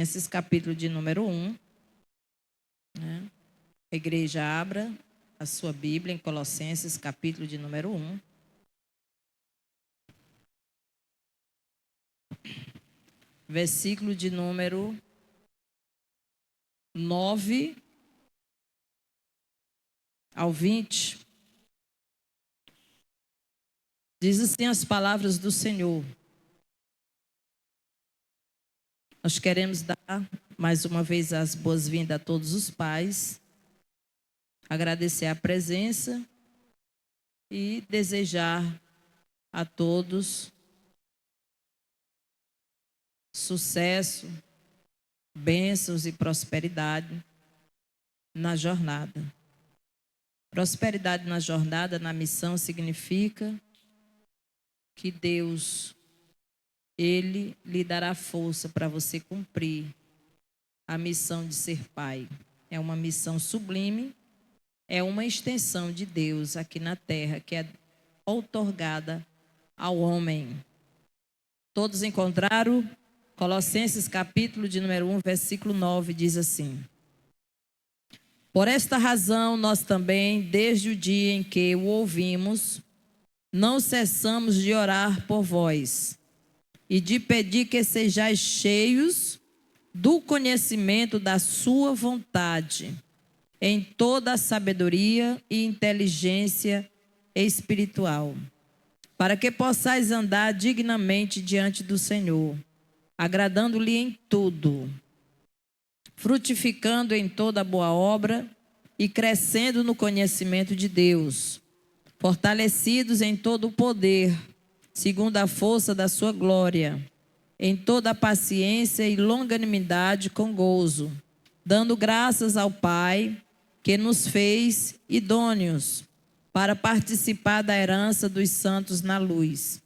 Colossenses capítulo de número 1. Né? A igreja abra a sua Bíblia em Colossenses capítulo de número 1. Versículo de número 9 ao 20. Diz assim as palavras do Senhor. Nós queremos dar mais uma vez as boas-vindas a todos os pais, agradecer a presença e desejar a todos sucesso, bênçãos e prosperidade na jornada. Prosperidade na jornada, na missão, significa que Deus, Ele lhe dará força para você cumprir a missão de ser pai. É uma missão sublime, é uma extensão de Deus aqui na terra, que é outorgada ao homem. Todos encontraram? Colossenses capítulo de número 1, versículo 9, diz assim: Por esta razão, nós também, desde o dia em que o ouvimos, não cessamos de orar por vós e de pedir que sejais cheios do conhecimento da sua vontade, em toda a sabedoria e inteligência espiritual, para que possais andar dignamente diante do Senhor, agradando-lhe em tudo, frutificando em toda boa obra e crescendo no conhecimento de Deus, fortalecidos em todo o poder, segundo a força da sua glória, em toda a paciência e longanimidade com gozo, dando graças ao Pai, que nos fez idôneos para participar da herança dos santos na luz,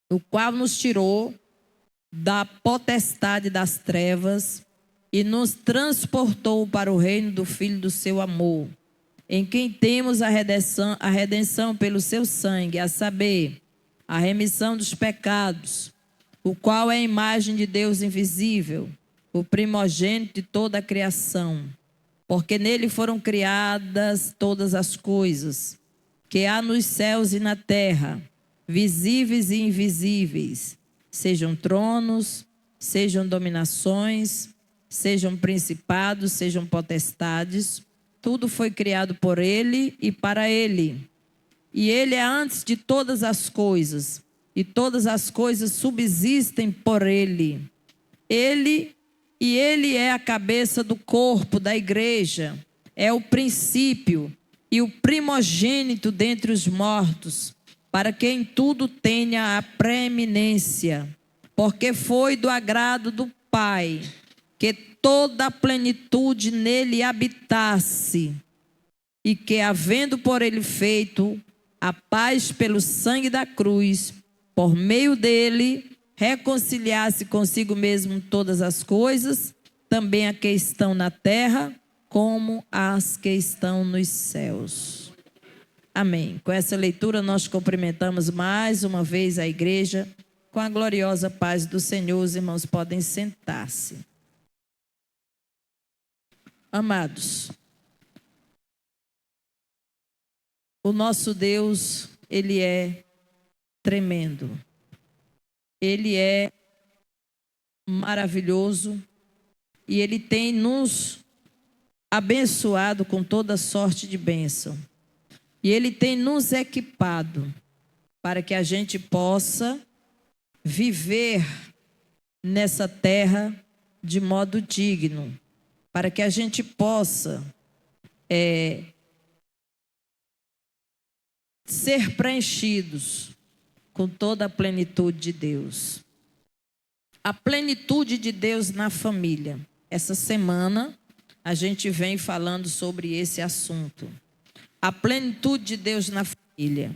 o qual nos tirou da potestade das trevas e nos transportou para o reino do Filho do seu amor, em quem temos a redenção pelo seu sangue, a saber, a remissão dos pecados, o qual é a imagem de Deus invisível, o primogênito de toda a criação, porque nele foram criadas todas as coisas, que há nos céus e na terra, visíveis e invisíveis, sejam tronos, sejam dominações, sejam principados, sejam potestades, tudo foi criado por ele e para ele. E ele é antes de todas as coisas, e todas as coisas subsistem por ele. Ele é a cabeça do corpo da igreja, é o princípio e o primogênito dentre os mortos, para que em tudo tenha a preeminência, porque foi do agrado do Pai que toda a plenitude nele habitasse, e que, havendo por ele feito a paz pelo sangue da cruz, por meio dele, reconciliasse consigo mesmo todas as coisas, também as que estão na terra, como as que estão nos céus. Amém. Com essa leitura, nós cumprimentamos mais uma vez a igreja com a gloriosa paz do Senhor. Os irmãos podem sentar-se. Amados, o nosso Deus, Ele é tremendo. Ele é maravilhoso e Ele tem nos abençoado com toda sorte de bênção. E Ele tem nos equipado para que a gente possa viver nessa terra de modo digno, para que a gente possa ser preenchidos com toda a plenitude de Deus. A plenitude de Deus na família. Essa semana a gente vem falando sobre esse assunto. A plenitude de Deus na família.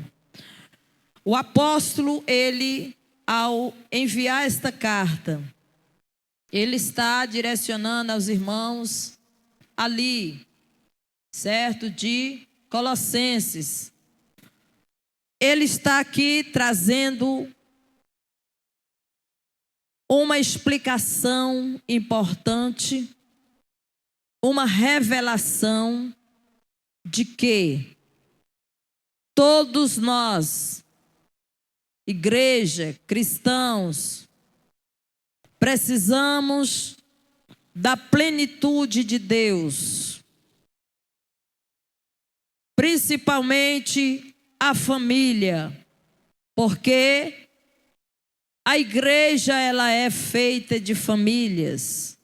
O apóstolo, ele, ao enviar esta carta, ele está direcionando aos irmãos ali, certo? De Colossenses. Ele está aqui trazendo uma explicação importante, uma revelação de que todos nós, igreja, cristãos, precisamos da plenitude de Deus, principalmente a família, porque a igreja ela é feita de famílias.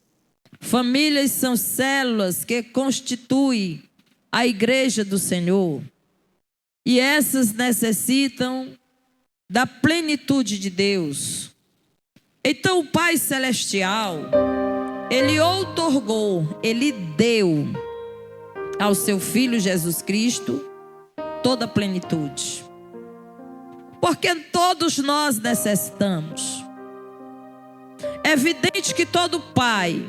Famílias são células que constituem a igreja do Senhor. E essas necessitam da plenitude de Deus. Então o Pai Celestial, Ele outorgou, Ele deu ao seu Filho Jesus Cristo toda a plenitude. Porque todos nós necessitamos. É evidente que todo pai,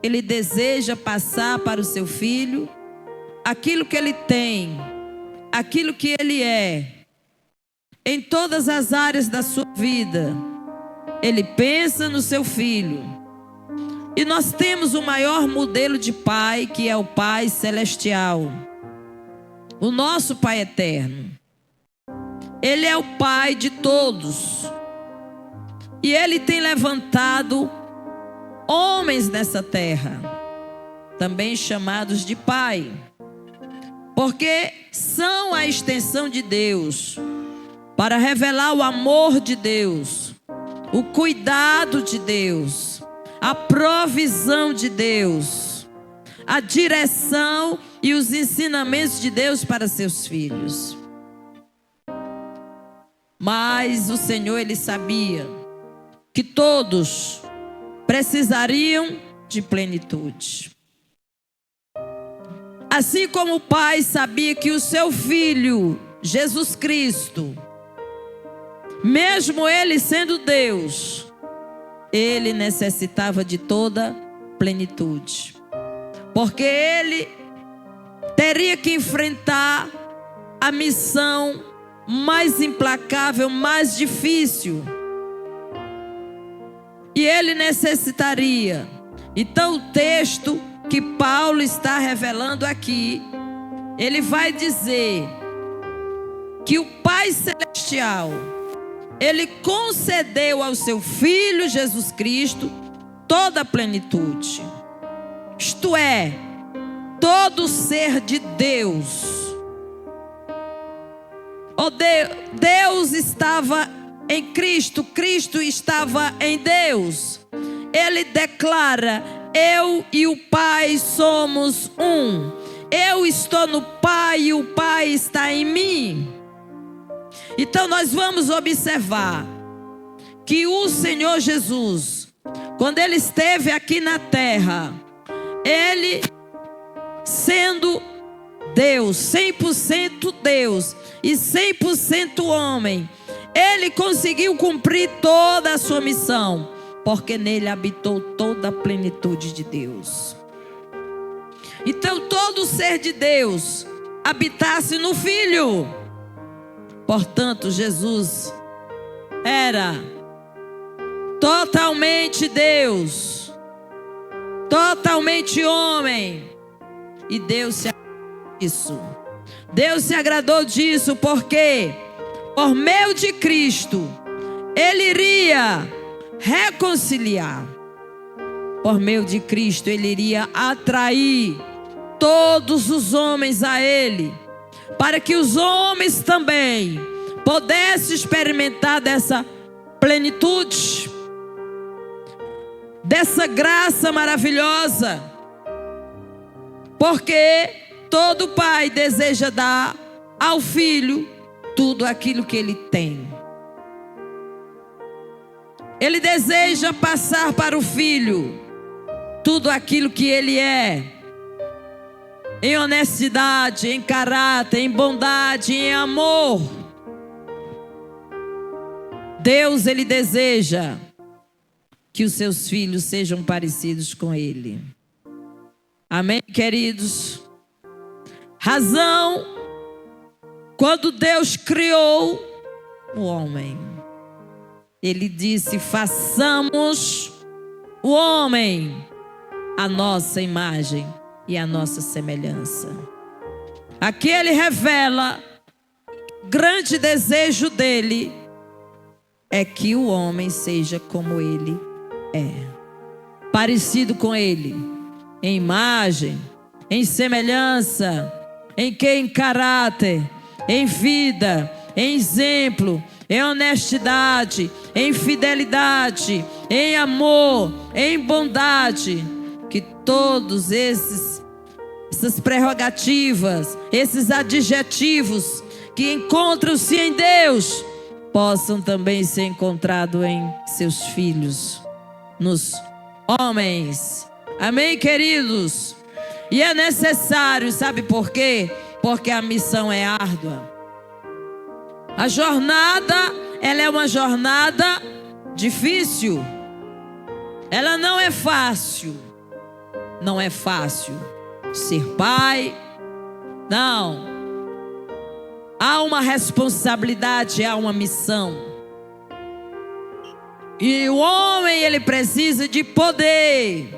ele deseja passar para o seu filho aquilo que ele tem, aquilo que ele é, em todas as áreas da sua vida. Ele pensa no seu filho. E nós temos o maior modelo de pai, que é o Pai Celestial, o nosso Pai Eterno. Ele é o Pai de todos. E Ele tem levantado homens nessa terra, também chamados de Pai, porque são a extensão de Deus, para revelar o amor de Deus, o cuidado de Deus, a provisão de Deus, a direção e os ensinamentos de Deus para seus filhos. Mas o Senhor, Ele sabia que todos precisariam de plenitude. Assim como o Pai sabia que o seu Filho, Jesus Cristo, mesmo Ele sendo Deus, Ele necessitava de toda plenitude. Porque Ele teria que enfrentar a missão mais implacável, mais difícil. E Ele necessitaria. Então o texto que Paulo está revelando aqui, ele vai dizer que o Pai Celestial, Ele concedeu ao seu Filho Jesus Cristo toda a plenitude. Isto é, todo ser de Deus. Deus estava em Cristo, Cristo estava em Deus. Ele declara: eu e o Pai somos um. Eu estou no Pai e o Pai está em mim. Então nós vamos observar que o Senhor Jesus, quando Ele esteve aqui na terra, Ele sendo Deus, 100% Deus e 100% homem, Ele conseguiu cumprir toda a sua missão, porque nele habitou toda a plenitude de Deus. Então todo ser de Deus habitasse no Filho. Portanto, Jesus era totalmente Deus, totalmente homem. E Deus se agradou disso. Deus se agradou disso porque, por meio de Cristo, Ele iria reconciliar. Por meio de Cristo, Ele iria atrair todos os homens a Ele, para que os homens também pudessem experimentar dessa plenitude, dessa graça maravilhosa. Porque todo pai deseja dar ao filho tudo aquilo que ele tem. Ele deseja passar para o filho tudo aquilo que ele é, em honestidade, em caráter, em bondade, em amor. Deus, Ele deseja que os seus filhos sejam parecidos com Ele. Amém, queridos? Razão, quando Deus criou o homem, Ele disse: façamos o homem a nossa imagem e a nossa semelhança. Aqui ele revela, grande desejo dele é que o homem seja como ele é, parecido com ele, em imagem, em semelhança, em que? Em caráter, em vida, em exemplo, em honestidade, em fidelidade, em amor, em bondade. Que todos essas prerrogativas, esses adjetivos que encontram-se em Deus, possam também ser encontrados em seus filhos, nos homens. Amém, queridos? E é necessário, sabe por quê? Porque a missão é árdua. A jornada, ela é uma jornada difícil. Ela não é fácil. Não é fácil ser pai. Não. Há uma responsabilidade, há uma missão. E o homem, ele precisa de poder.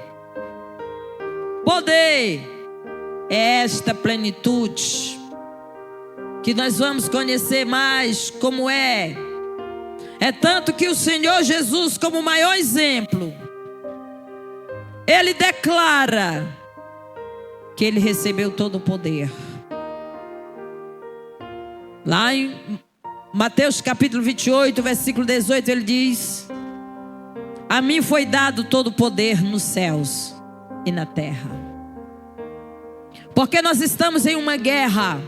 Poder é esta plenitude que nós vamos conhecer mais como é. É tanto que o Senhor Jesus, como o maior exemplo, ele declara que ele recebeu todo o poder. Lá em Mateus capítulo 28, versículo 18, ele diz: a mim foi dado todo o poder nos céus e na terra. Porque nós estamos em uma guerra.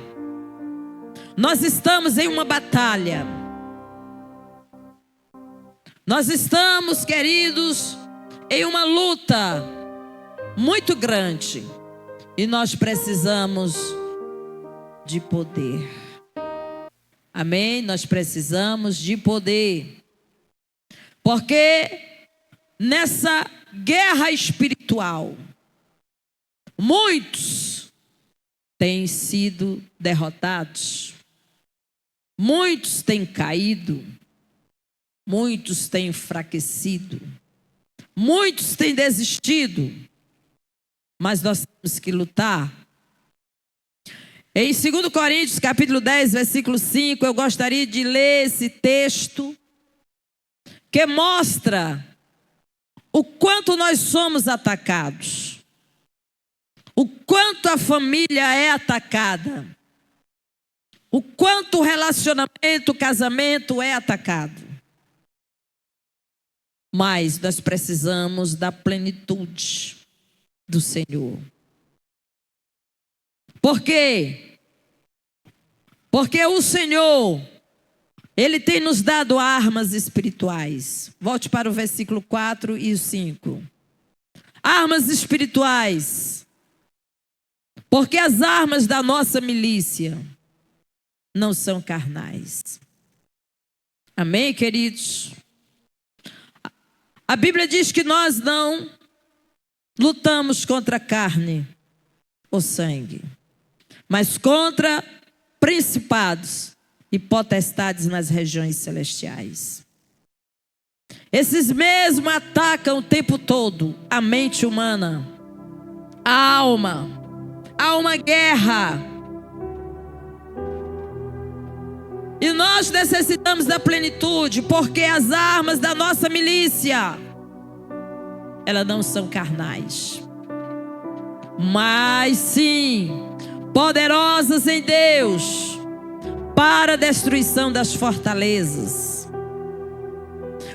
Nós estamos em uma batalha. Nós estamos, queridos, em uma luta muito grande. E nós precisamos de poder. Amém? Nós precisamos de poder. Porque nessa guerra espiritual, muitos têm sido derrotados. Muitos têm caído. Muitos têm enfraquecido. Muitos têm desistido. Mas nós temos que lutar. Em 2 Coríntios capítulo 10, versículo 5, eu gostaria de ler esse texto que mostra o quanto nós somos atacados. O quanto a família é atacada. O quanto o relacionamento, o casamento é atacado. Mas nós precisamos da plenitude do Senhor. Por quê? Porque o Senhor, Ele tem nos dado armas espirituais. Volte para o versículo 4 e o 5. Armas espirituais. Porque as armas da nossa milícia não são carnais. Amém, queridos? A Bíblia diz que nós não lutamos contra carne ou sangue, mas contra principados e potestades nas regiões celestiais. Esses mesmos atacam o tempo todo a mente humana, a alma. Há uma guerra. E nós necessitamos da plenitude, porque as armas da nossa milícia, elas não são carnais, mas sim poderosas em Deus para a destruição das fortalezas.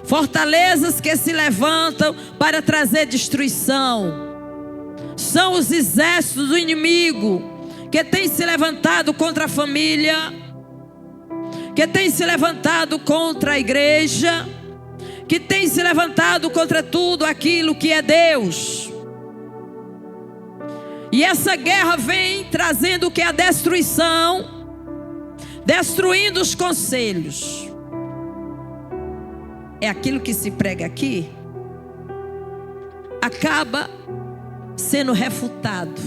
Fortalezas que se levantam para trazer destruição. São os exércitos do inimigo que tem se levantado contra a família, que tem se levantado contra a igreja, que tem se levantado contra tudo aquilo que é Deus. E essa guerra vem trazendo o que é a destruição, destruindo os conselhos. É aquilo que se prega aqui, acaba sendo refutado.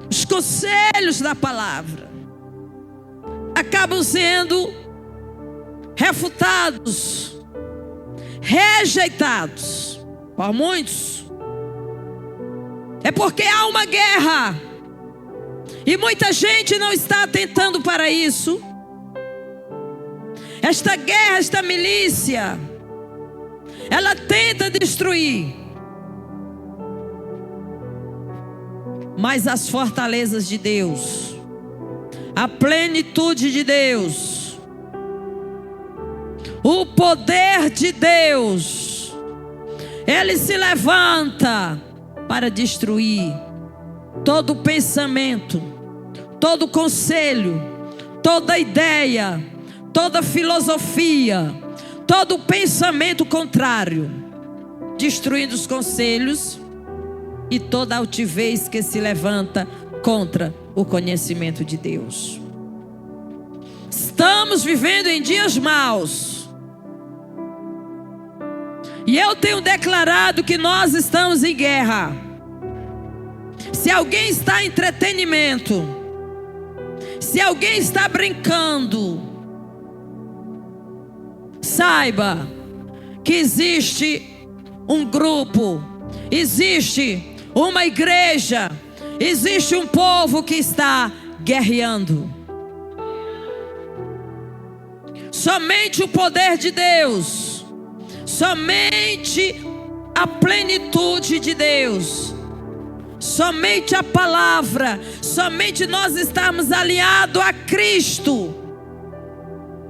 Os conselhos da palavra acabam sendo refutados, rejeitados por muitos. É porque há uma guerra e muita gente não está atentando para isso. Esta guerra, esta milícia, ela tenta destruir, mas as fortalezas de Deus, a plenitude de Deus, o poder de Deus, ele se levanta para destruir todo pensamento, todo conselho, toda ideia, toda filosofia, todo pensamento contrário, destruindo os conselhos e toda altivez que se levanta contra o conhecimento de Deus. Estamos vivendo em dias maus. E eu tenho declarado que nós estamos em guerra. Se alguém está em entretenimento, se alguém está brincando, saiba que existe um grupo, existe uma igreja, existe um povo que está guerreando. Somente o poder de Deus, somente a plenitude de Deus, somente a palavra, somente nós estarmos aliados a Cristo,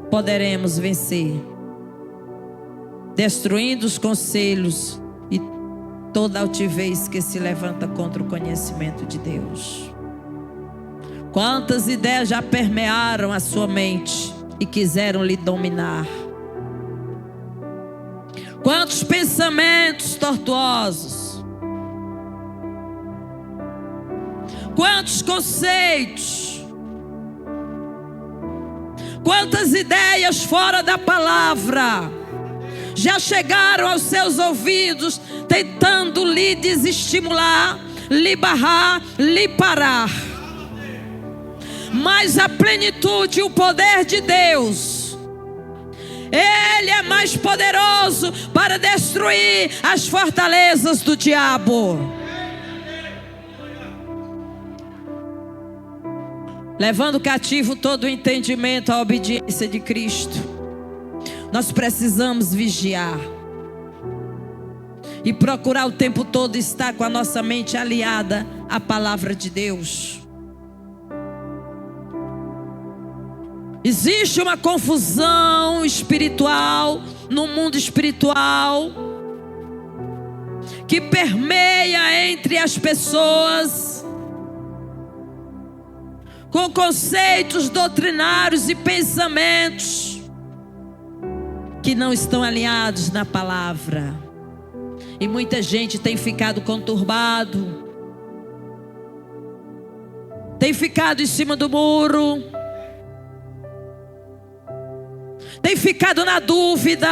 poderemos vencer, destruindo os conselhos e toda altivez que se levanta contra o conhecimento de Deus. Quantas ideias já permearam a sua mente e quiseram lhe dominar? Quantos pensamentos tortuosos, quantos conceitos, quantas ideias fora da palavra já chegaram aos seus ouvidos, tentando lhe desestimular, lhe barrar, lhe parar. Mas a plenitude e o poder de Deus, Ele é mais poderoso para destruir as fortalezas do diabo. Levando cativo todo o entendimento à obediência de Cristo. Nós precisamos vigiar e procurar o tempo todo estar com a nossa mente aliada à palavra de Deus. Existe uma confusão espiritual no mundo espiritual que permeia entre as pessoas, com conceitos doutrinários e pensamentos que não estão alinhados na palavra. E muita gente tem ficado conturbado, tem ficado em cima do muro, tem ficado na dúvida.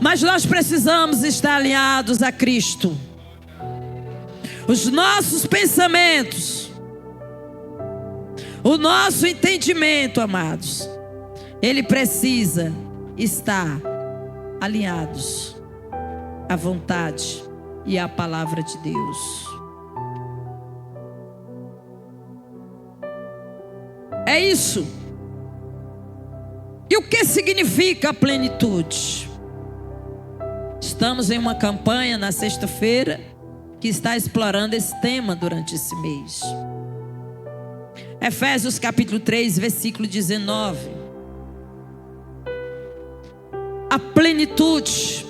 Mas nós precisamos estar alinhados a Cristo. Os nossos pensamentos, o nosso entendimento, amados, ele precisa estar alinhados à vontade e à palavra de Deus. É isso. E o que significa a plenitude? Estamos em uma campanha na sexta-feira que está explorando esse tema durante esse mês. Efésios capítulo 3, versículo 19. A plenitude,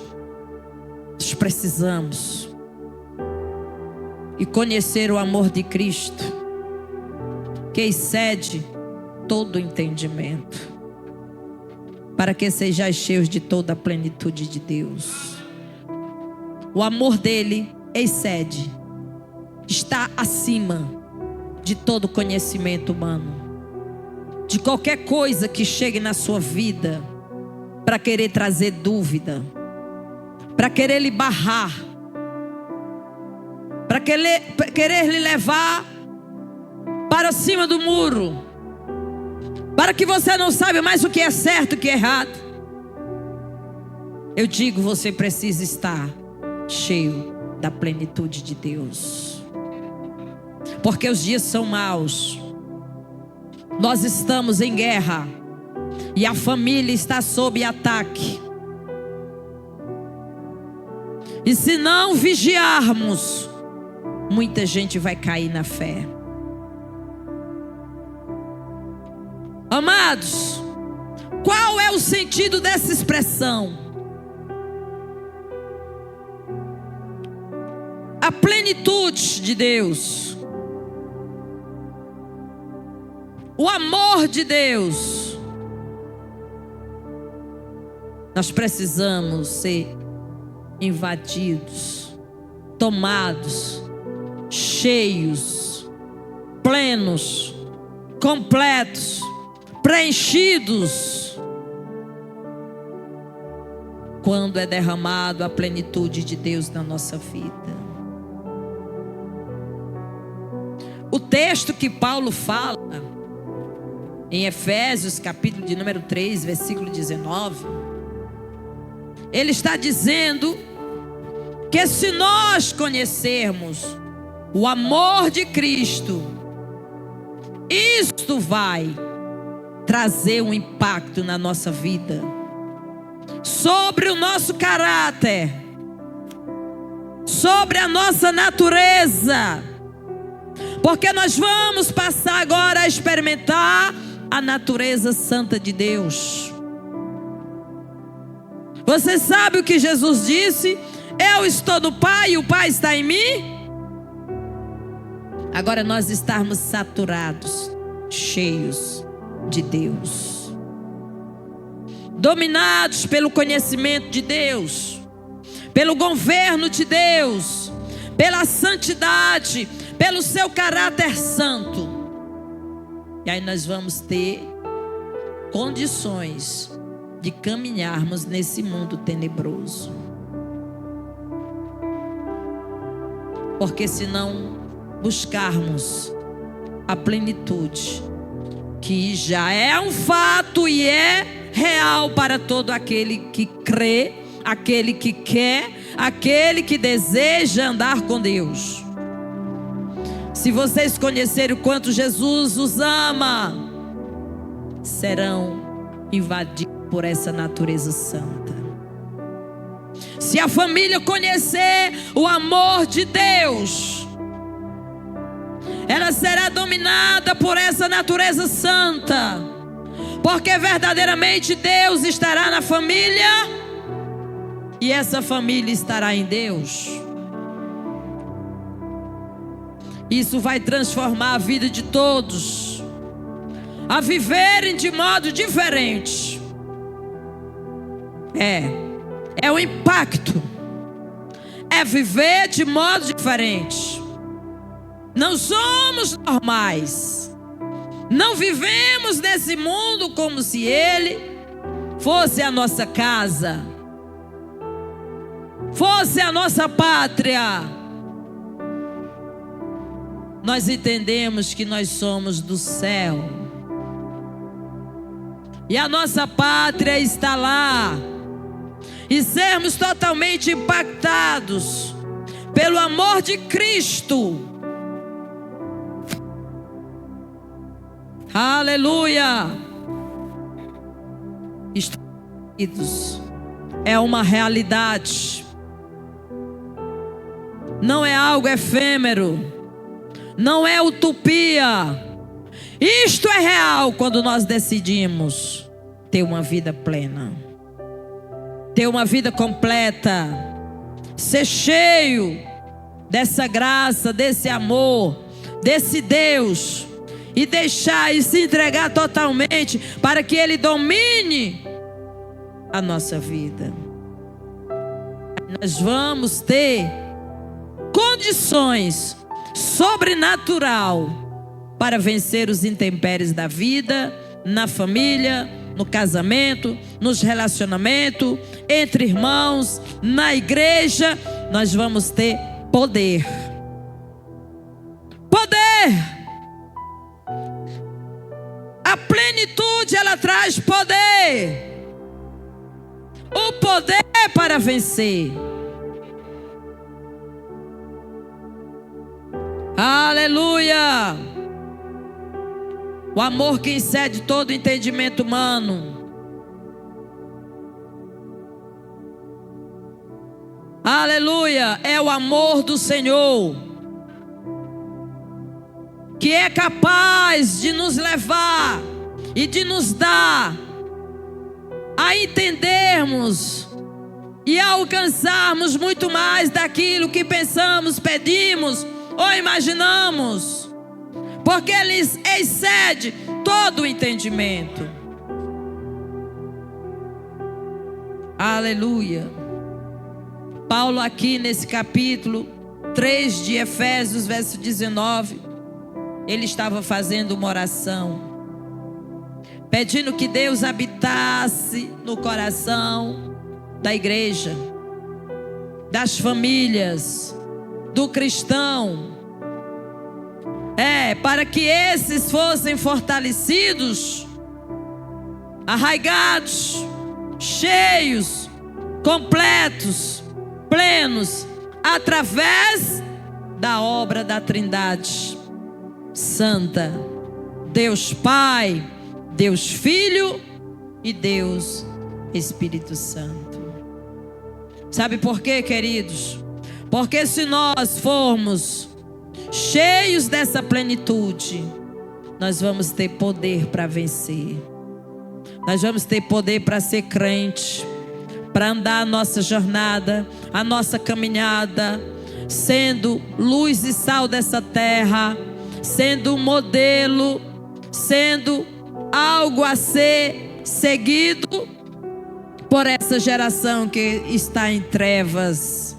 nós precisamos e conhecer o amor de Cristo, que excede todo entendimento, para que sejais cheios de toda a plenitude de Deus. O amor dele excede, está acima de todo conhecimento humano, de qualquer coisa que chegue na sua vida para querer trazer dúvida, para querer lhe barrar, para querer lhe levar para cima do muro, para que você não saiba mais o que é certo e o que é errado. Eu digo, você precisa estar cheio da plenitude de Deus, porque os dias são maus. Nós estamos em guerra e a família está sob ataque. E se não vigiarmos, muita gente vai cair na fé. Amados, qual é o sentido dessa expressão? A plenitude de Deus, o amor de Deus. Nós precisamos ser invadidos, tomados, cheios, plenos, completos, preenchidos, quando é derramado a plenitude de Deus na nossa vida. O texto que Paulo fala em Efésios, capítulo de número 3, versículo 19, ele está dizendo que se nós conhecermos o amor de Cristo, isto vai trazer um impacto na nossa vida, sobre o nosso caráter, sobre a nossa natureza, porque nós vamos passar agora a experimentar a natureza santa de Deus. Você sabe o que Jesus disse? Eu estou no Pai e o Pai está em mim. Agora nós estamos saturados, cheios de Deus, dominados pelo conhecimento de Deus, pelo governo de Deus, pela santidade, pelo seu caráter santo. E aí nós vamos ter condições de caminharmos nesse mundo tenebroso. Porque se não buscarmos a plenitude, que já é um fato e é real para todo aquele que crê, aquele que quer, aquele que deseja andar com Deus. Se vocês conhecerem o quanto Jesus os ama, serão invadidos por essa natureza santa. Se a família conhecer o amor de Deus, ela será dominada por essa natureza santa, porque verdadeiramente Deus estará na família e essa família estará em Deus. Isso vai transformar a vida de todos a viverem de modo diferente. É o impacto, é viver de modo diferente. Não somos normais, não vivemos nesse mundo como se ele fosse a nossa casa, fosse a nossa pátria. Nós entendemos que nós somos do céu e a nossa pátria está lá, e sermos totalmente impactados pelo amor de Cristo. Aleluia! É uma realidade, não é algo efêmero, não é utopia. Isto é real quando nós decidimos ter uma vida plena, ter uma vida completa, ser cheio dessa graça, desse amor, desse Deus, e deixar e se entregar totalmente para que Ele domine a nossa vida. Nós vamos ter condições sobrenatural para vencer os intempéries da vida, na família, no casamento, nos relacionamentos, entre irmãos, na igreja. Nós vamos ter poder. Poder! A plenitude poder para vencer. Aleluia! O amor que excede todo entendimento humano. Aleluia! É o amor do Senhor, que é capaz de nos levar e de nos dar a entendermos e a alcançarmos muito mais daquilo que pensamos, pedimos ou imaginamos, porque Ele excede todo o entendimento. Aleluia. Paulo aqui nesse capítulo 3 de Efésios, verso 19, ele estava fazendo uma oração, pedindo que Deus habitasse no coração da igreja, das famílias, do cristão, para que esses fossem fortalecidos, arraigados, cheios, completos, plenos, através da obra da Trindade Santa, Deus Pai, Deus Filho e Deus Espírito Santo. Sabe por quê, queridos? Porque se nós formos cheios dessa plenitude, nós vamos ter poder para vencer. Nós vamos ter poder para ser crente, para andar a nossa jornada, a nossa caminhada, sendo luz e sal dessa terra, sendo um modelo, sendo algo a ser seguido por essa geração que está em trevas.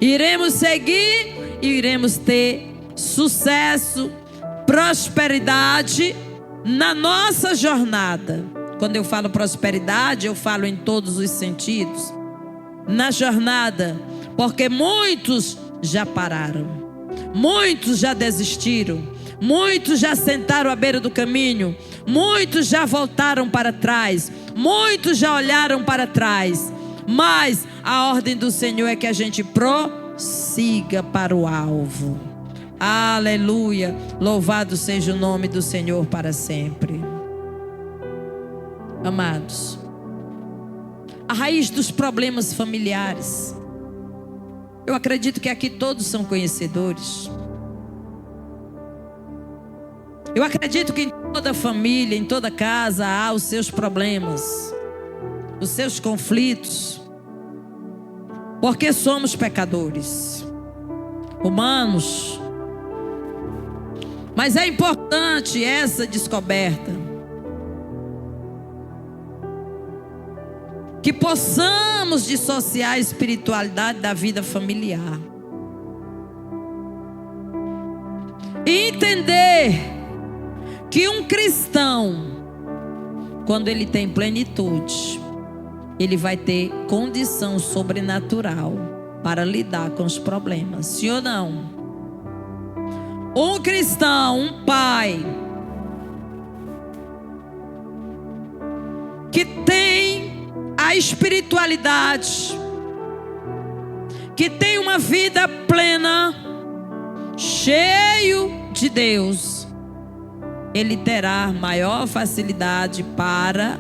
Iremos seguir e iremos ter sucesso, prosperidade na nossa jornada. Quando eu falo prosperidade, eu falo em todos os sentidos. Na jornada, porque muitos já pararam, muitos já desistiram, muitos já sentaram à beira do caminho, muitos já voltaram para trás, muitos já olharam para trás. Mas a ordem do Senhor é que a gente prossiga para o alvo. Aleluia! Louvado seja o nome do Senhor para sempre. Amados, a raiz dos problemas familiares, eu acredito que aqui todos são conhecedores. Eu acredito que em toda família, em toda casa há os seus problemas, os seus conflitos, porque somos pecadores, humanos. Mas é importante essa descoberta, que possamos dissociar a espiritualidade da vida familiar e entender que um cristão, quando ele tem plenitude, ele vai ter condição sobrenatural para lidar com os problemas, sim ou não? Um cristão, um pai que tem a espiritualidade, que tem uma vida plena, cheio de Deus, ele terá maior facilidade para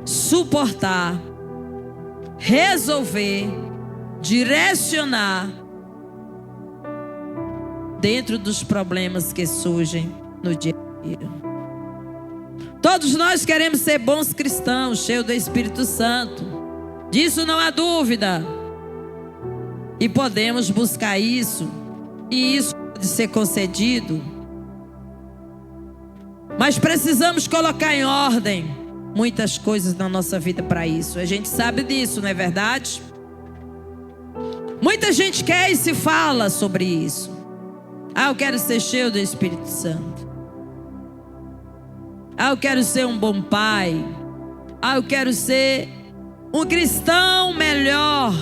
suportar, resolver, direcionar dentro dos problemas que surgem no dia a dia. Todos nós queremos ser bons cristãos, cheios do Espírito Santo. Disso não há dúvida. E podemos buscar isso, e isso pode ser concedido. Mas precisamos colocar em ordem muitas coisas na nossa vida para isso. A gente sabe disso, não é verdade? Muita gente quer e se fala sobre isso. Eu quero ser cheio do Espírito Santo. Eu quero ser um bom pai. Eu quero ser um cristão melhor.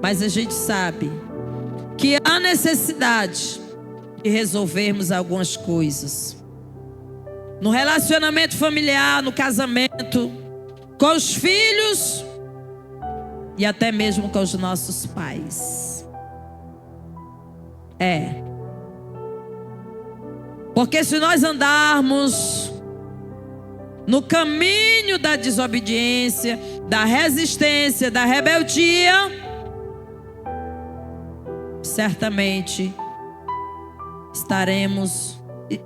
Mas a gente sabe que há necessidade de resolvermos algumas coisas. No relacionamento familiar, no casamento, com os filhos e até mesmo com os nossos pais. Porque se nós andarmos no caminho da desobediência, da resistência, da rebeldia, certamente estaremos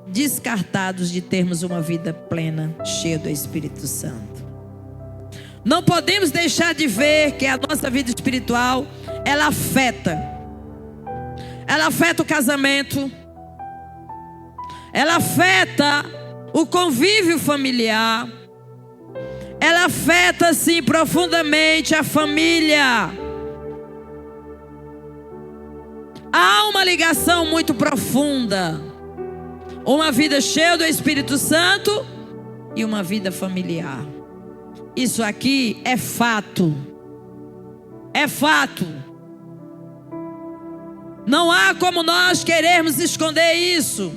descartados de termos uma vida plena, cheia do Espírito Santo. Não podemos deixar de ver que a nossa vida espiritual, ela afeta o casamento, ela afeta o convívio familiar, ela afeta sim profundamente a família. Há uma ligação muito profunda, uma vida cheia do Espírito Santo e uma vida familiar. Isso aqui é fato. É fato. Não há como nós querermos esconder isso.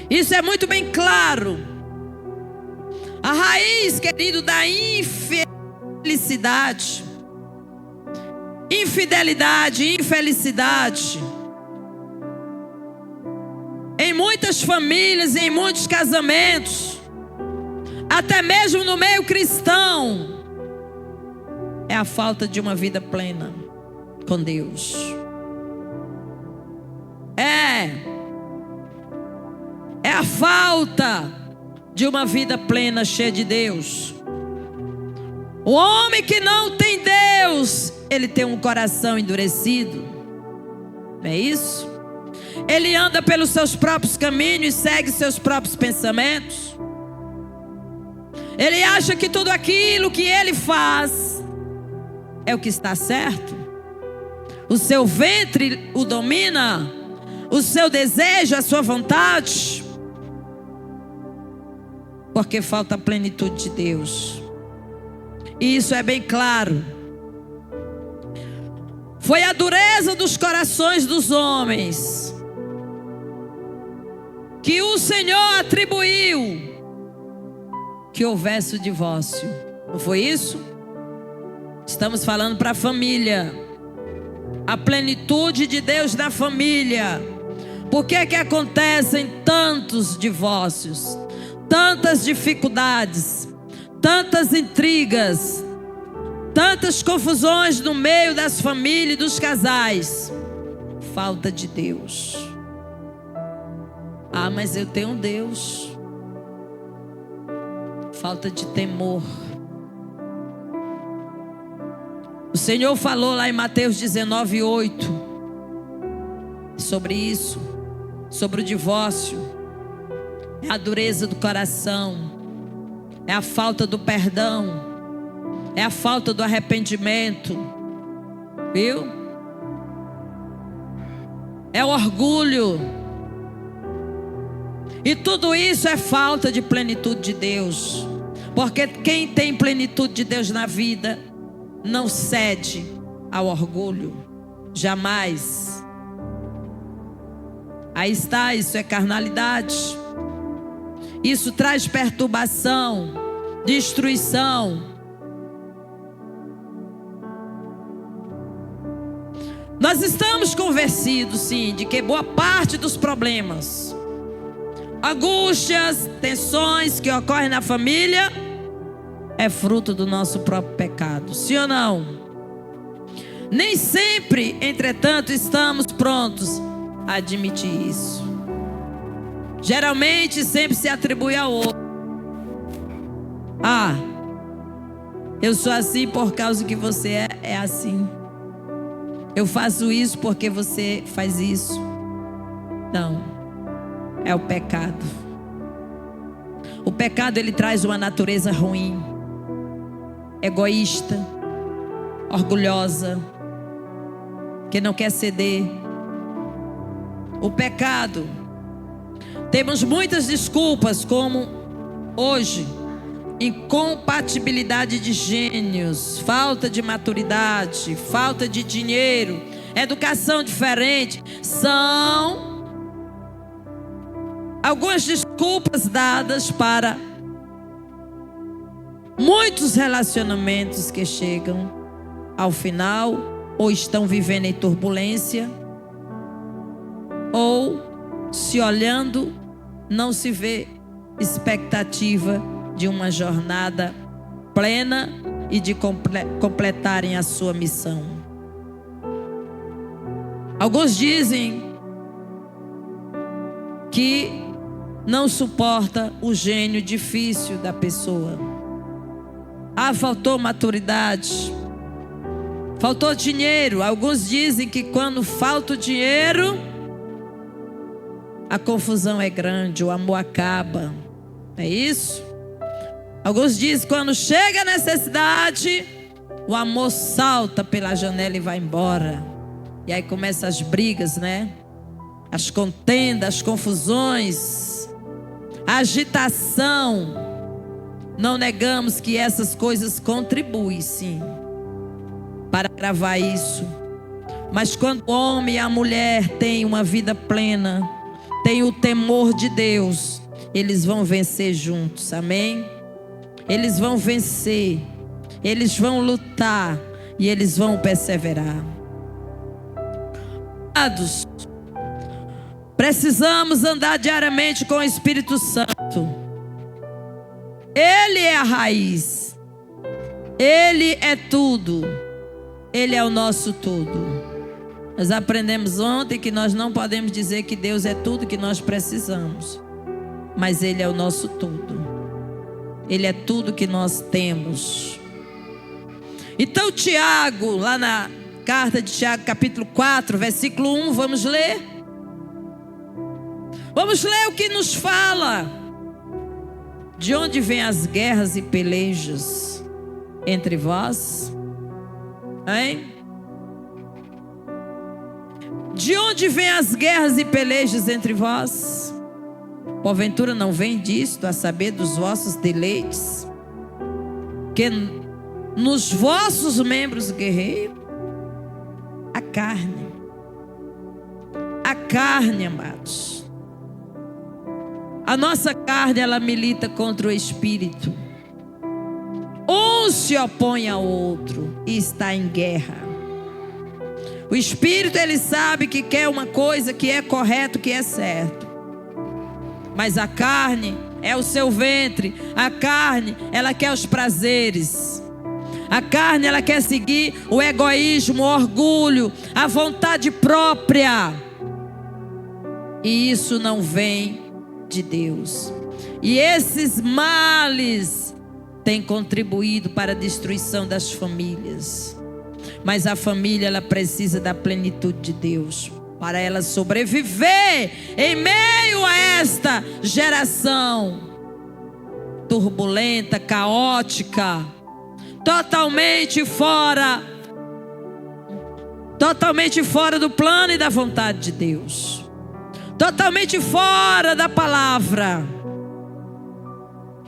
Isso é muito bem claro. A raiz, querido, da infelicidade, infelicidade, em muitas famílias, em muitos casamentos, até mesmo no meio cristão, é a falta de uma vida plena com Deus. É a falta de uma vida plena, cheia de Deus. O homem que não tem Deus, ele tem um coração endurecido. Não é isso? Ele anda pelos seus próprios caminhos e segue seus próprios pensamentos. Ele acha que tudo aquilo que ele faz é o que está certo. O seu ventre o domina, o seu desejo, a sua vontade, porque falta a plenitude de Deus. E isso é bem claro. Foi a dureza dos corações dos homens que o Senhor atribuiu que houvesse o divórcio. Não foi isso? Estamos falando para a família. A plenitude de Deus na família. Por que que acontecem tantos divórcios? Tantas dificuldades, tantas intrigas, tantas confusões no meio das famílias e dos casais? Falta de Deus. Ah, mas eu tenho Deus. Falta de temor. O Senhor falou lá em Mateus 19:8 sobre isso, sobre o divórcio. É a dureza do coração, é a falta do perdão, é a falta do arrependimento, viu? É o orgulho. E tudo isso é falta de plenitude de Deus. Porque quem tem plenitude de Deus na vida não cede ao orgulho, jamais. Aí está, isso é carnalidade. Isso traz perturbação, destruição. Nós estamos convencidos, sim, de que boa parte dos problemas, angústias, tensões que ocorrem na família é fruto do nosso próprio pecado. Sim ou não? Nem sempre, entretanto, estamos prontos a admitir isso. Geralmente sempre se atribui ao outro. Ah, eu sou assim por causa que você é assim. Eu faço isso porque você faz isso. Não, é o pecado. O pecado, ele traz uma natureza ruim, egoísta, orgulhosa, que não quer ceder. O pecado, temos muitas desculpas, como hoje: incompatibilidade de gênios, falta de maturidade, falta de dinheiro, educação diferente. São algumas desculpas dadas para Muitos relacionamentos que chegam ao final, ou estão vivendo em turbulência, ou se olhando, não se vê expectativa de uma jornada plena e de completarem a sua missão. Alguns dizem que não suporta o gênio difícil da pessoa. Faltou maturidade, faltou dinheiro. Alguns dizem que quando falta o dinheiro, a confusão é grande, o amor acaba. É isso? Alguns dizem que quando chega a necessidade, o amor salta pela janela e vai embora. E aí começam as brigas, né? As contendas, as confusões, a agitação. Não negamos que essas coisas contribuem, sim, para agravar isso. Mas quando o homem e a mulher têm uma vida plena, têm o temor de Deus, eles vão vencer juntos, amém? Eles vão vencer, eles vão lutar e eles vão perseverar. Amados, precisamos andar diariamente com o Espírito Santo. Ele é a raiz, Ele é tudo, Ele é o nosso tudo. Nós aprendemos ontem que nós não podemos dizer que Deus é tudo que nós precisamos, mas Ele é o nosso tudo. Ele é tudo que nós temos. Então Tiago, lá na carta de Tiago, capítulo 4, versículo 1, vamos ler? Vamos ler o que nos fala. De onde vêm as guerras e pelejas entre vós? Hein? De onde vêm as guerras e pelejas entre vós? Porventura não vem disto, a saber dos vossos deleites, que nos vossos membros guerreiros, a carne, amados. A nossa carne, ela milita contra o espírito. Um se opõe ao outro e está em guerra. O espírito, ele sabe que quer uma coisa que é correto, que é certo. Mas a carne é o seu ventre. A carne, ela quer os prazeres. A carne, ela quer seguir o egoísmo, o orgulho, a vontade própria. E isso não vem de Deus. E esses males têm contribuído para a destruição das famílias. Mas a família, ela precisa da plenitude de Deus para ela sobreviver em meio a esta geração turbulenta, caótica, totalmente fora do plano e da vontade de Deus, totalmente fora da palavra,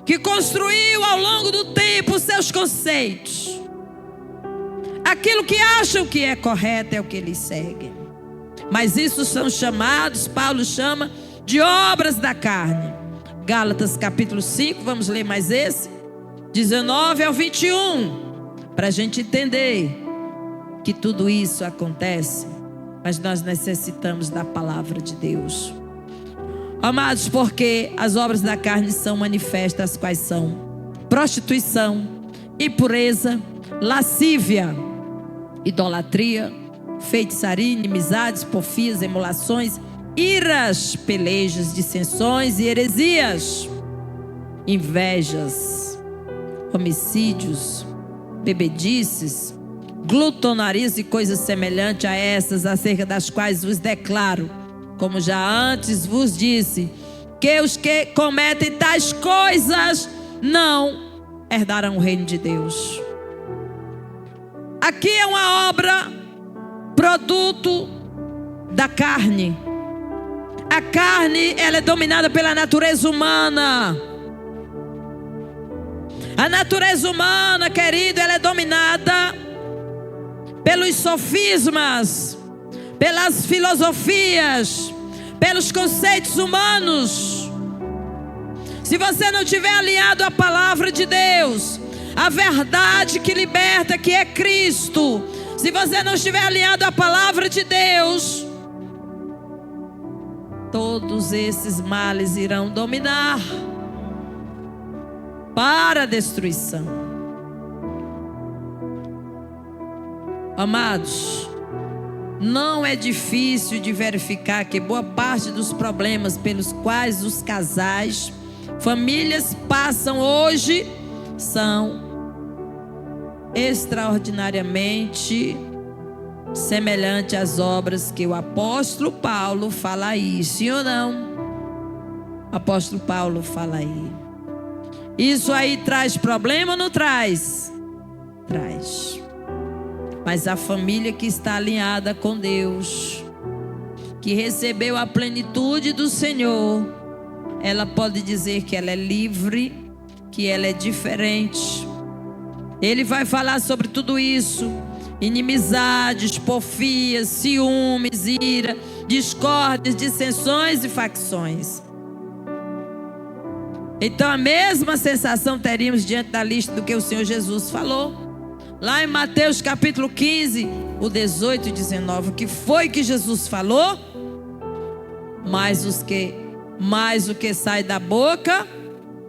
que construiu ao longo do tempo os seus conceitos. Aquilo que acham que é correto é o que eles seguem. Mas isso são chamados, Paulo chama, de obras da carne. Gálatas capítulo 5, vamos ler mais esse, 19 ao 21, para a gente entender que tudo isso acontece, mas nós necessitamos da palavra de Deus. Amados, porque as obras da carne são manifestas, quais são? Prostituição, impureza, lascívia, idolatria, feitiçaria, inimizades, porfias, emulações, iras, pelejas, dissensões e heresias, invejas, homicídios, bebedices, glutonarias e coisas semelhantes a essas, acerca das quais vos declaro, como já antes vos disse, que os que cometem tais coisas não herdarão o reino de Deus. Aqui é uma obra produto da carne. A carne, ela é dominada pela natureza humana. A natureza humana, querido, ela é dominada pelos sofismas, pelas filosofias, pelos conceitos humanos. Se você não tiver alinhado à palavra de Deus, a verdade que liberta, que é Cristo, se você não estiver alinhado à palavra de Deus, todos esses males irão dominar para a destruição. Amados, não é difícil de verificar que boa parte dos problemas pelos quais os casais, famílias passam hoje são extraordinariamente semelhantes às obras que o apóstolo Paulo fala aí. Sim ou não? O apóstolo Paulo fala aí. Isso aí traz problema ou não traz? Traz. Mas a família que está alinhada com Deus, que recebeu a plenitude do Senhor, ela pode dizer que ela é livre, que ela é diferente. Ele vai falar sobre tudo isso: inimizades, porfias, ciúmes, ira, discórdias, dissensões e facções. Então a mesma sensação teríamos diante da lista do que o Senhor Jesus falou lá em Mateus capítulo 15, o 18 e 19. O que foi que Jesus falou? Mas o que sai da boca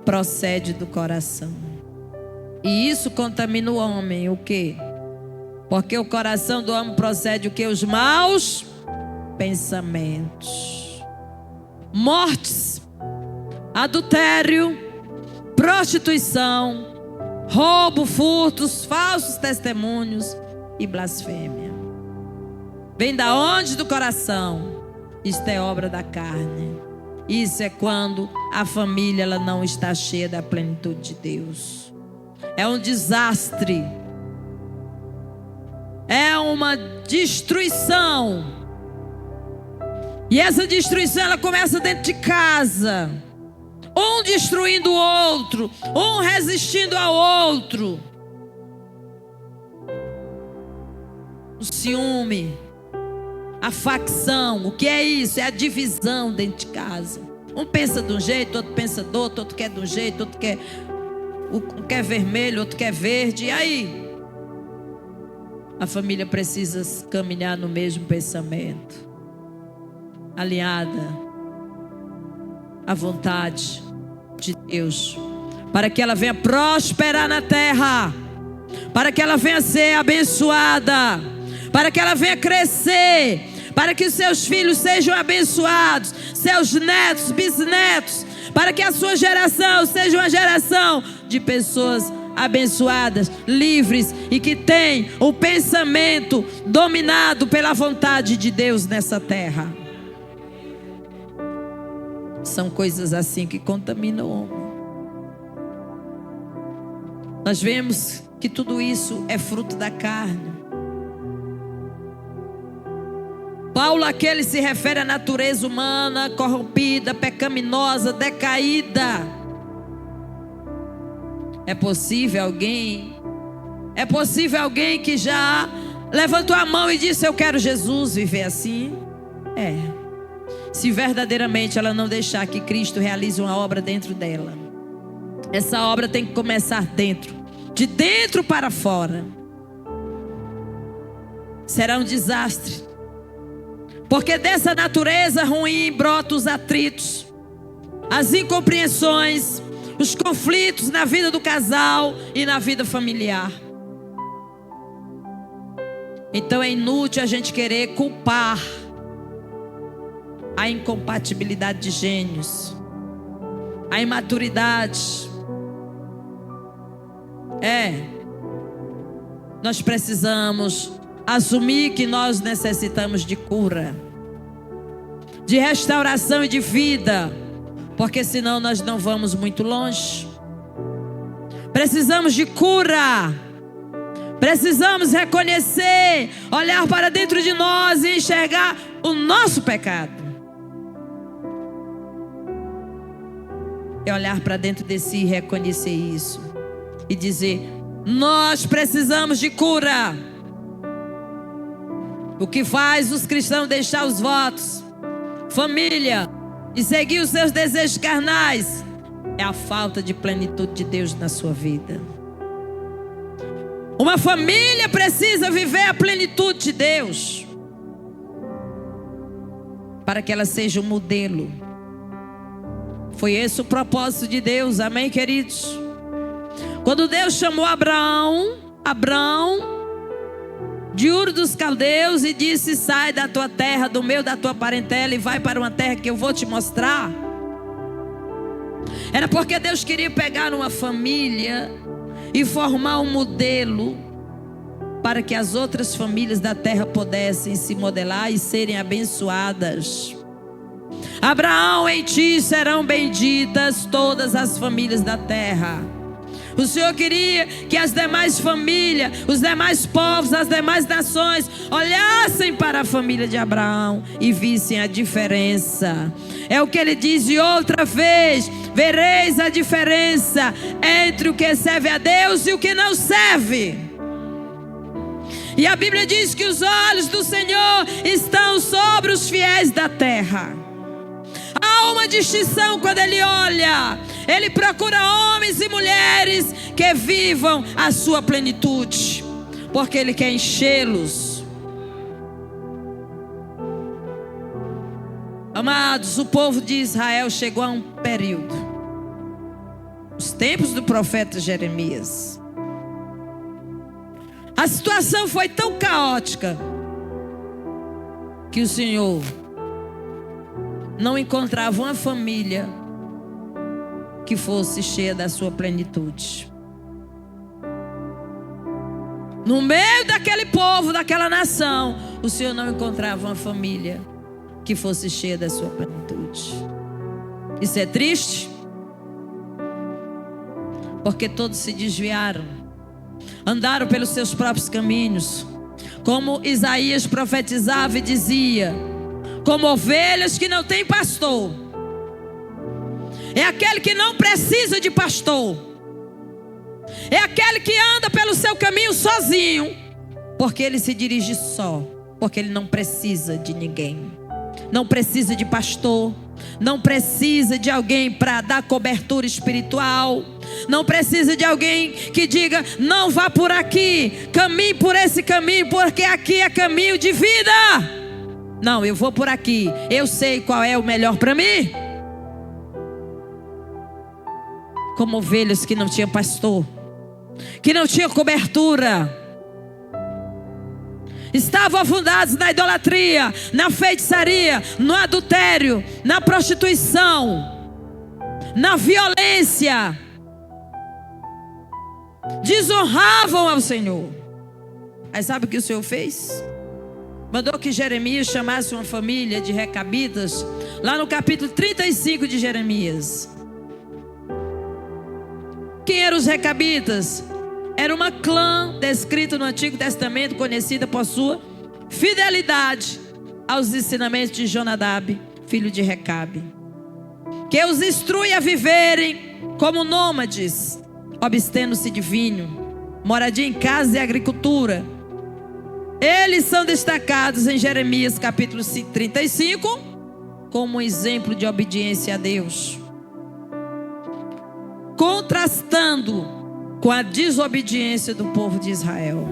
procede do coração. E isso contamina o homem. O quê? Porque o coração do homem procede o quê? Os maus pensamentos, mortes, adultério, prostituição, roubo, furtos, falsos testemunhos e blasfêmia. Vem da onde? Do coração. Isto é obra da carne. Isso é quando a família ela não está cheia da plenitude de Deus. É um desastre. É uma destruição. E essa destruição ela começa dentro de casa. Um destruindo o outro, um resistindo ao outro. O ciúme, a facção, o que é isso? É a divisão dentro de casa. Um pensa de um jeito, outro pensa do outro, outro quer de um jeito, outro quer, um quer vermelho, outro quer verde. E aí? A família precisa caminhar no mesmo pensamento, alinhada à vontade de Deus, para que ela venha prosperar na terra, para que ela venha ser abençoada, para que ela venha crescer, para que os seus filhos sejam abençoados, seus netos, bisnetos, para que a sua geração seja uma geração de pessoas abençoadas, livres e que tem o pensamento dominado pela vontade de Deus nessa terra. São coisas assim que contaminam o homem. Nós vemos que tudo isso é fruto da carne. Paulo aqui ele se refere à natureza humana corrompida, pecaminosa, decaída. É possível alguém que já levantou a mão e disse: eu quero Jesus, viver assim? Se verdadeiramente ela não deixar que Cristo realize uma obra dentro dela. Essa obra tem que começar dentro, de dentro para fora. Será um desastre, porque dessa natureza ruim brotam os atritos, as incompreensões, os conflitos na vida do casal e na vida familiar. Então é inútil a gente querer culpar a incompatibilidade de gênios, a imaturidade. Nós precisamos assumir que nós necessitamos de cura, de restauração e de vida, porque senão nós não vamos muito longe. Precisamos de cura. Precisamos reconhecer, olhar para dentro de nós e enxergar o nosso pecado. É olhar para dentro de si e reconhecer isso. E dizer: nós precisamos de cura. O que faz os cristãos deixar os votos, família, e seguir os seus desejos carnais, é a falta de plenitude de Deus na sua vida. Uma família precisa viver a plenitude de Deus, para que ela seja um modelo. Foi esse o propósito de Deus, amém, queridos? Quando Deus chamou Abraão de Ur dos Caldeus e disse: sai da tua terra, do meio da tua parentela, e vai para uma terra que eu vou te mostrar. Era porque Deus queria pegar uma família e formar um modelo para que as outras famílias da terra pudessem se modelar e serem abençoadas. Abraão, em ti serão benditas todas as famílias da terra. O Senhor queria que as demais famílias, os demais povos, as demais nações olhassem para a família de Abraão e vissem a diferença. É o que ele diz de outra vez: vereis a diferença entre o que serve a Deus e o que não serve. E a Bíblia diz que os olhos do Senhor estão sobre os fiéis da terra. Há uma distinção quando Ele olha. Ele procura homens e mulheres que vivam a sua plenitude, porque Ele quer enchê-los. Amados, o povo de Israel chegou a um período, os tempos do profeta Jeremias. A situação foi tão caótica que o Senhor não encontrava uma família que fosse cheia da sua plenitude. No meio daquele povo, daquela nação, o Senhor não encontrava uma família que fosse cheia da sua plenitude. Isso é triste, porque todos se desviaram, andaram pelos seus próprios caminhos, como Isaías profetizava e dizia: como ovelhas que não têm pastor. É aquele que não precisa de pastor. É aquele que anda pelo seu caminho sozinho, porque ele se dirige só, porque ele não precisa de ninguém. Não precisa de pastor, não precisa de alguém para dar cobertura espiritual, não precisa de alguém que diga: não vá por aqui, caminhe por esse caminho, porque aqui é caminho de vida. Não, eu vou por aqui, eu sei qual é o melhor para mim. Como ovelhas que não tinham pastor, que não tinham cobertura, estavam afundados na idolatria, na feitiçaria, no adultério, na prostituição, na violência, desonravam ao Senhor. Aí sabe o que o Senhor fez? Mandou que Jeremias chamasse uma família de recabitas, lá no capítulo 35 de Jeremias. Quem eram os recabitas? Era uma clã descrita no Antigo Testamento, conhecida por sua fidelidade aos ensinamentos de Jonadab, filho de Recabe, que os instrui a viverem como nômades, abstendo-se de vinho, moradia em casa e agricultura. Eles são destacados em Jeremias capítulo 35 como um exemplo de obediência a Deus, contrastando com a desobediência do povo de Israel.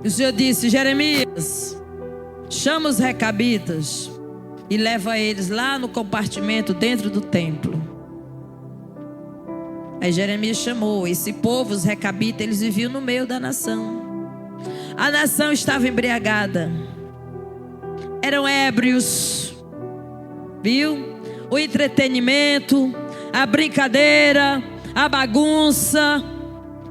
O Senhor disse: Jeremias, chama os recabitas e leva eles lá no compartimento dentro do templo. Aí Jeremias chamou esse povo, os recabitas. Eles viviam no meio da nação. A nação estava embriagada, eram ébrios, viu? O entretenimento, a brincadeira, a bagunça,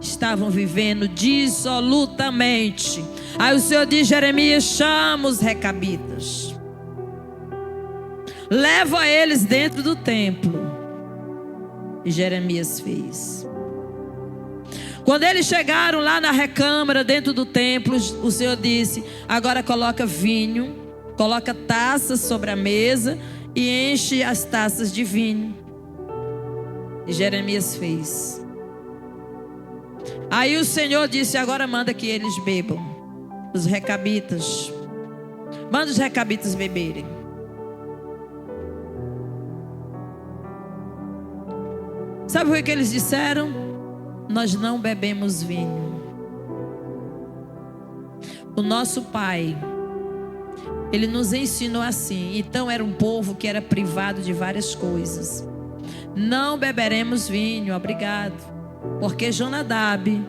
estavam vivendo dissolutamente. Aí o Senhor diz: Jeremias, chama os recabitas, leva eles dentro do templo. E Jeremias fez. Quando eles chegaram lá na recâmara dentro do templo, o Senhor disse: agora coloca vinho, coloca taças sobre a mesa e enche as taças de vinho. E Jeremias fez. Aí o Senhor disse: agora manda que eles bebam. Os recabitas, manda os recabitas beberem. Sabe o que eles disseram? nós não bebemos vinho. O nosso pai, ele nos ensinou assim. Então era um povo que era privado de várias coisas. Não beberemos vinho, obrigado. Porque Jonadab,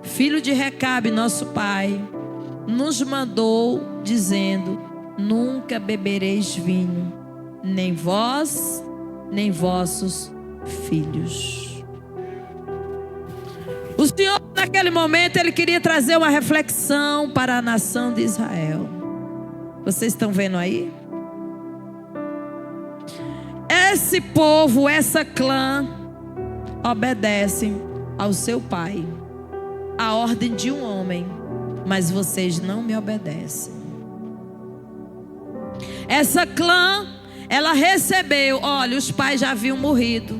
filho de Recabe, nosso pai, nos mandou dizendo: nunca bebereis vinho, nem vós, nem vossos filhos. O Senhor, naquele momento, ele queria trazer uma reflexão para a nação de Israel. Vocês estão vendo aí? Esse povo, essa clã, obedecem ao seu pai, a ordem de um homem, mas vocês não me obedecem. Essa clã, ela recebeu, olha, os pais já haviam morrido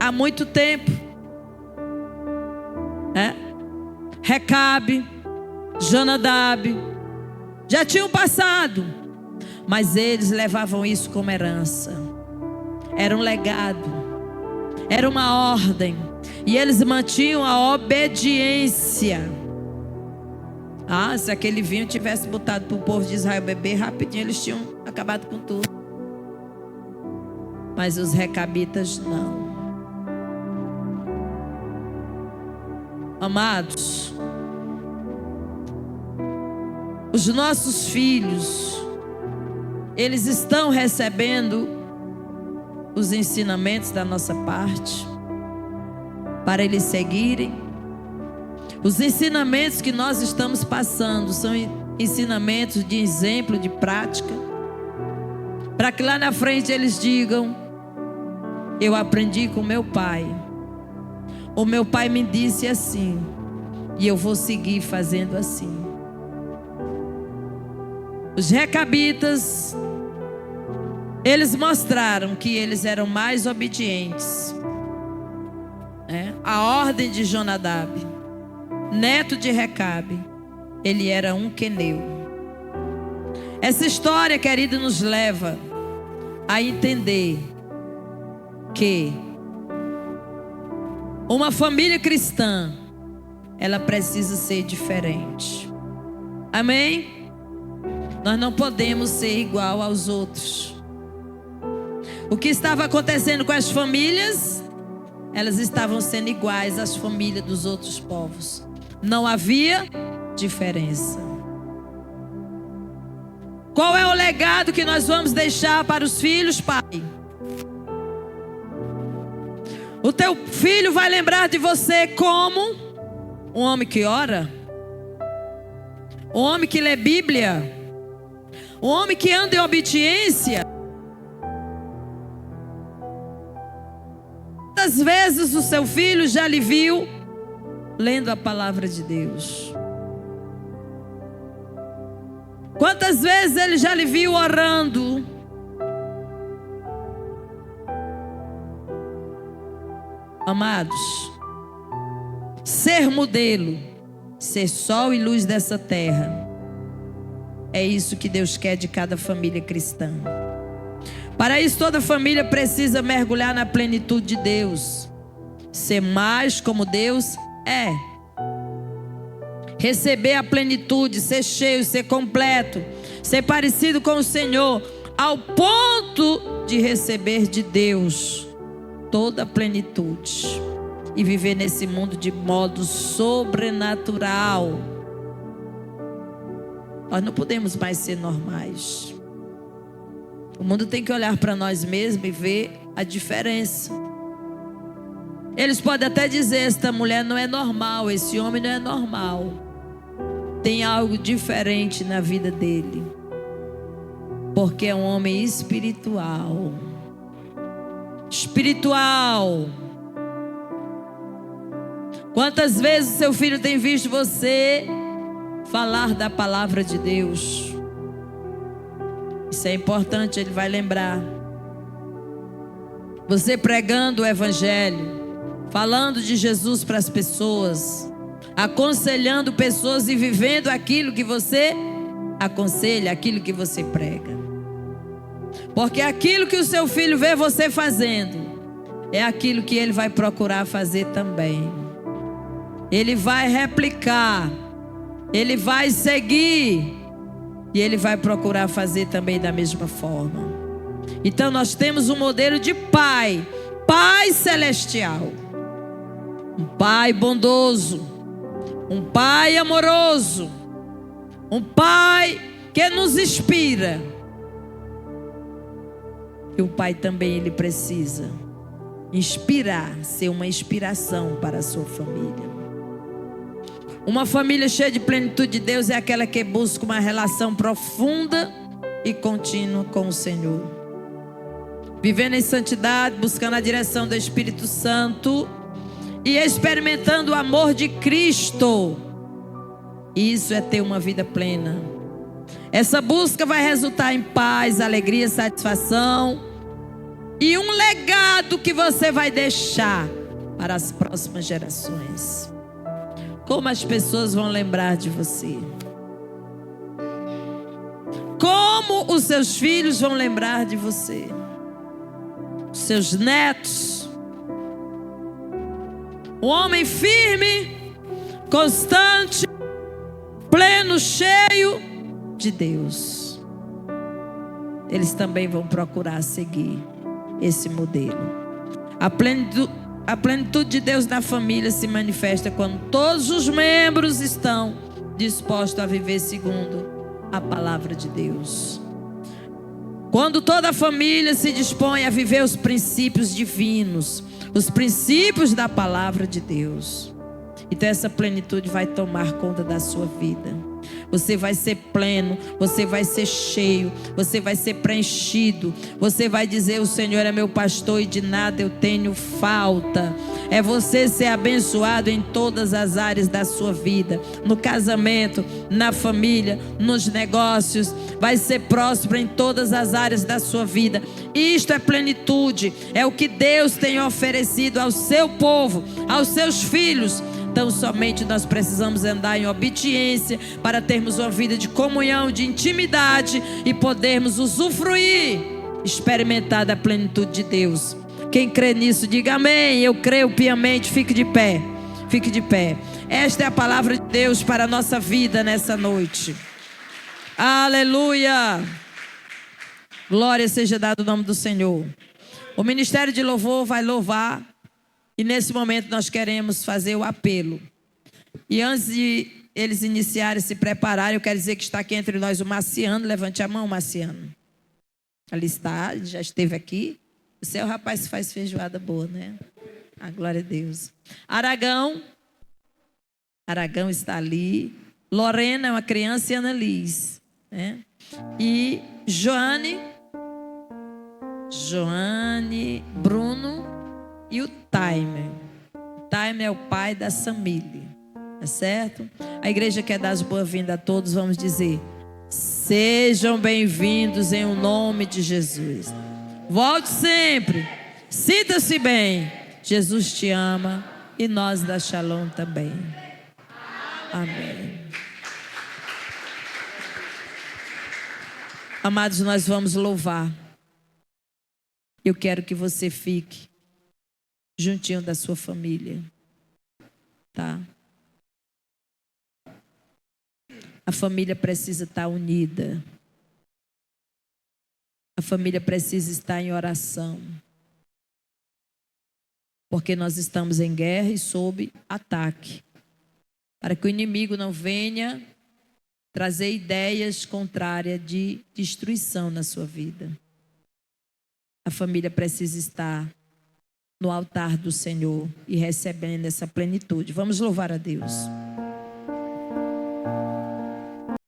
há muito tempo. Recabe, Jonadab, já tinham passado, mas eles levavam isso como herança. Era um legado, era uma ordem, e eles mantinham a obediência. Se aquele vinho tivesse botado para o povo de Israel beber, rapidinho eles tinham acabado com tudo. Mas os recabitas não. Amados, os nossos filhos, eles estão recebendo os ensinamentos da nossa parte para eles seguirem. Os ensinamentos que nós estamos passando são ensinamentos de exemplo, de prática, para que lá na frente eles digam: eu aprendi com meu pai, o meu pai me disse assim, e eu vou seguir fazendo assim. Os recabitas, eles mostraram que eles eram mais obedientes. A ordem de Jonadab, neto de Recabe, ele era um queneu. Essa história, querida, nos leva a entender que uma família cristã, ela precisa ser diferente. Amém? Nós não podemos ser igual aos outros. O que estava acontecendo com as famílias? Elas estavam sendo iguais às famílias dos outros povos. Não havia diferença. Qual é o legado que nós vamos deixar para os filhos, pai? O teu filho vai lembrar de você como um homem que ora, um homem que lê Bíblia, um homem que anda em obediência. Quantas vezes o seu filho já lhe viu lendo a palavra de Deus? Quantas vezes ele já lhe viu orando? Amados, ser modelo, ser sol e luz dessa terra, é isso que Deus quer de cada família cristã. Para isso, toda família precisa mergulhar na plenitude de Deus, ser mais como Deus é, receber a plenitude, ser cheio, ser completo, ser parecido com o Senhor, ao ponto de receber de Deus toda a plenitude e viver nesse mundo de modo sobrenatural. Nós não podemos mais ser normais. O mundo tem que olhar para nós mesmos e ver a diferença. Eles podem até dizer: esta mulher não é normal, esse homem não é normal. Tem algo diferente na vida dele, porque é um homem espiritual. Espiritual. Quantas vezes o seu filho tem visto você falar da palavra de Deus? Isso é importante, ele vai lembrar. Você pregando o evangelho, falando de Jesus para as pessoas, aconselhando pessoas e vivendo aquilo que você aconselha, aquilo que você prega. Porque aquilo que o seu filho vê você fazendo é aquilo que ele vai procurar fazer também. ele vai replicar, ele vai seguir e ele vai procurar fazer também da mesma forma. Então nós temos um modelo de pai, pai celestial, um pai bondoso, um pai amoroso, um pai que nos inspira. E o pai também, ele precisa inspirar, ser uma inspiração para a sua família. Uma família cheia de plenitude de Deus é aquela que busca uma relação profunda e contínua com o Senhor, vivendo em santidade, buscando a direção do Espírito Santo e experimentando o amor de Cristo. Isso é ter uma vida plena. Essa busca vai resultar em paz, alegria, satisfação e um legado que você vai deixar para as próximas gerações. Como as pessoas vão lembrar de você? Como os seus filhos vão lembrar de você? Os seus netos? Um homem firme, constante, pleno, cheio de Deus. Eles também vão procurar seguir esse modelo. A plenitude de Deus na família se manifesta quando todos os membros estão dispostos a viver segundo a palavra de Deus. Quando toda a família se dispõe a viver os princípios divinos, os princípios da palavra de Deus, então essa plenitude vai tomar conta da sua vida. Você vai ser pleno, você vai ser cheio, você vai ser preenchido. Você vai dizer: o Senhor é meu pastor e de nada eu tenho falta. É você ser abençoado em todas as áreas da sua vida, no casamento, na família, nos negócios. Vai ser próspero em todas as áreas da sua vida. Isto é plenitude, é o que Deus tem oferecido ao seu povo, aos seus filhos. Então somente nós precisamos andar em obediência para termos uma vida de comunhão, de intimidade e podermos usufruir, experimentar da plenitude de Deus. Quem crê nisso, diga amém. Eu creio piamente. Fique de pé. Fique de pé. Esta é a palavra de Deus para a nossa vida nessa noite. Aleluia. Glória seja dada ao nome do Senhor. O ministério de louvor vai louvar. E nesse momento nós queremos fazer o apelo. E antes de eles iniciarem, se prepararem, eu quero dizer que está aqui entre nós o Marciano. Levante a mão, Marciano. Ali está, ele já esteve aqui. Você é o rapaz que faz feijoada boa, né? A glória a Deus. Aragão está ali. Lorena é uma criança e Ana Liz, né? E Joane, Bruno e o Timer. O Timer é o pai da Samile, tá certo? A igreja quer dar as boas-vindas a todos. Vamos dizer: sejam bem-vindos em o nome de Jesus. Volte sempre. Sinta-se bem. Jesus te ama e nós da Shalom também. Amém. Amados, nós vamos louvar. Eu quero que você fique juntinho da sua família, tá? A família precisa estar unida. A família precisa estar em oração. Porque nós estamos em guerra e sob ataque. Para que o inimigo não venha trazer ideias contrárias de destruição na sua vida. A família precisa estar no altar do Senhor e recebendo essa plenitude. Vamos louvar a Deus.